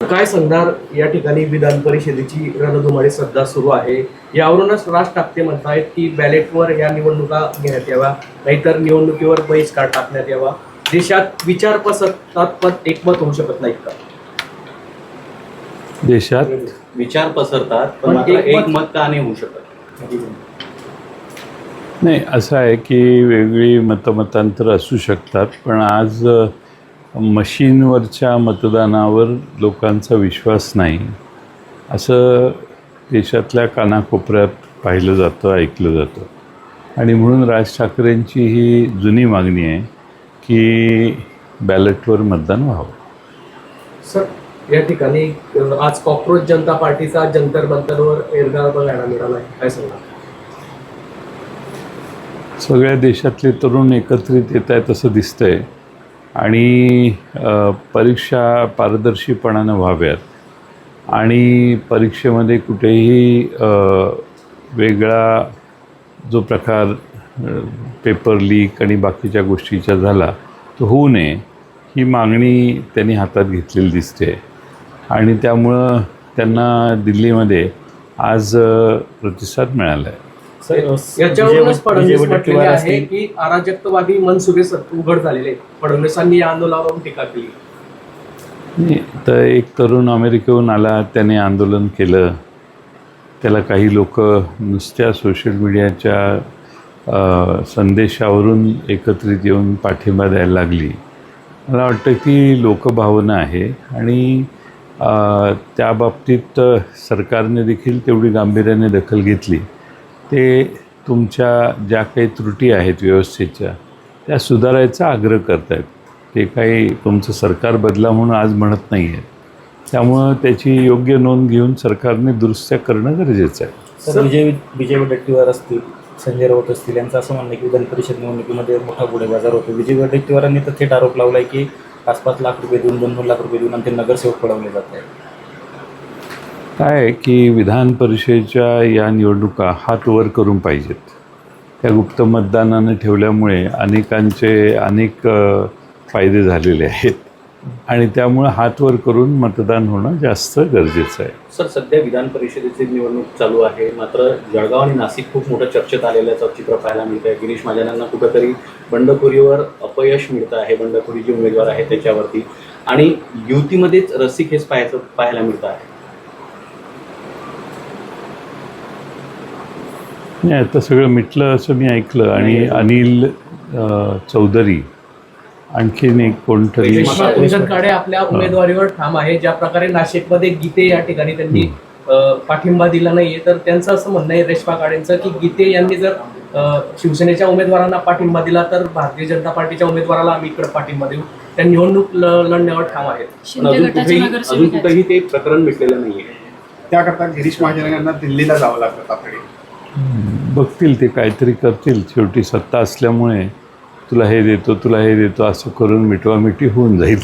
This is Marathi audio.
काय सांगणार या ठिकाणी विधान परिषदेची रणधुमाळी सध्या सुरू आहे. यावरूनच राज ठाकरे म्हणतायत की बॅलेटवर या निवडणुका घेण्यात याव्या, नाहीतर निवडणुकीवर बहिष्कार टाकण्यात यावा. देशात विचार पसरतात पण एकमत होऊ शकत नाहीत का? देशात विचार पसरतात पण मात्र एक मत का नाही होऊ शकत? नाही, असं आहे की वेगळी मतमतांतर असू शकतात, पण आज मशीनवरच्या मतदानावर लोकांचा विश्वास नाही असं देशातल्या कानाकोपऱ्यात पाहिलं जातं, ऐकलं जातं. आणि म्हणून राज ठाकरेंची ही जुनी मागणी आहे की बॅलेटवर मतदान व्हावं. सर, या ठिकाणी आज कॉक्रोच जनता पार्टीचा जंतर मंतरवर एल्गार बघायला मिळाला आहे, काय सांगणार? सगळ्या देशातले तरुण एकत्रित येत आहेत असं दिसतंय आणि परीक्षा पारदर्शीपणानं व्हाव्यात आणि परीक्षेमध्ये कुठेही वेगळा जो प्रकार पेपर लीक आणि बाकीच्या गोष्टीचा झाला तो होऊ नये ही मागणी त्यांनी हातात घेतलेली दिसते. आणि त्यामुळं त्यांना दिल्लीमध्ये आज प्रतिसाद मिळाला आहे. याच्यावरूनच फडणवीस म्हटलेले आहे की अराजकतावादी मनसुबे उघड झालेले. फडणवीसांनी या आंदोलनावर टीका केली. नाही, तर एक तरुण अमेरिकेहून आला, त्याने आंदोलन केलं. त्याला काही लोक नुसत्या सोशल मीडियाच्या संदेशावरून एकत्रित येऊन पाठिंबा द्यायला लागली. मला वाटतं की लोकभावना आहे आणि त्या बाबतीत सरकारने देखील तेवढी गांभीर्याने दखल घेतली. ते तुमच्या ज्या काही त्रुटी आहेत व्यवस्थेच्या त्या सुधारायचा आग्रह करत आहेत. ते काही तुमचं सरकार बदला म्हणून आज म्हणत नाही आहे. त्यामुळं त्याची योग्य नोंद घेऊन सरकारने दुरुस्त्या करणं गरजेचं आहे. सर, विजय वडेट्टीवार असतील, संजय राऊत असतील, यांचं असं म्हणणं की विधान परिषद निवडणुकीमध्ये मोठा गुन्हेबाजार होतो. विजय वडेट्टीवारांनी तर थेट आरोप लावला आहे की 5-5 लाख रुपये देऊन, 2-2 लाख रुपये देऊन आमचे नगरसेवक पळवले जात आहेत. काय आहे की विधान परिषदेच्या या निवडणुका हात वर करून पाहिजेत. त्या गुप्त मतदानाने ठेवल्यामुळे अनेक फायदे झालेले आहेत आणि त्यामुळे हात वर करून मतदान होणं जास्त गरजेचं आहे. सर, सध्या विधान परिषदेची निवडणूक चालू आहे, मात्र जळगाव आणि नाशिक खूप मोठं चर्चेत आलेलं चित्र पाहायला मिळतं आहे. गिरीश महाजनांना कुठंतरी बंडखोरीवर अपयश मिळतं आहे, बंडखोरी जे उमेदवार आहेत त्याच्यावरती, आणि युतीमध्येच रस्सीखेच पाहायला मिळतं आहे. नाही, आता सगळं मिटलं असं मी ऐकलं. आणि अनिल चौधरी आणखीन एक कोणतरी काळे आपल्या उमेदवारीवर ठाम आहे. ज्या प्रकारे नाशिकमध्ये गीते या ठिकाणी त्यांनी पाठिंबा दिला नाहीये, तर त्यांचं असं म्हणणं आहे रेश्मा काळेंचं की गीते यांनी जर शिवसेनेच्या उमेदवारांना पाठिंबा दिला तर भारतीय जनता पार्टीच्या उमेदवाराला आम्ही इकडे पाठिंबा देऊ. त्या निवडणूक लढण्यावर ठाम आहेत. अजून कुठेही ते प्रकरण मिटलेलं नाहीये. त्याकरता गिरीश महाजन यांना दिल्लीला जावं लागतं तातडीने. बघतील, ते काहीतरी करतील. शेवटी सत्ता असल्यामुळे तुला हे देतो, तुला हे देतो असं करून मिठवामिठी होऊन जाईल.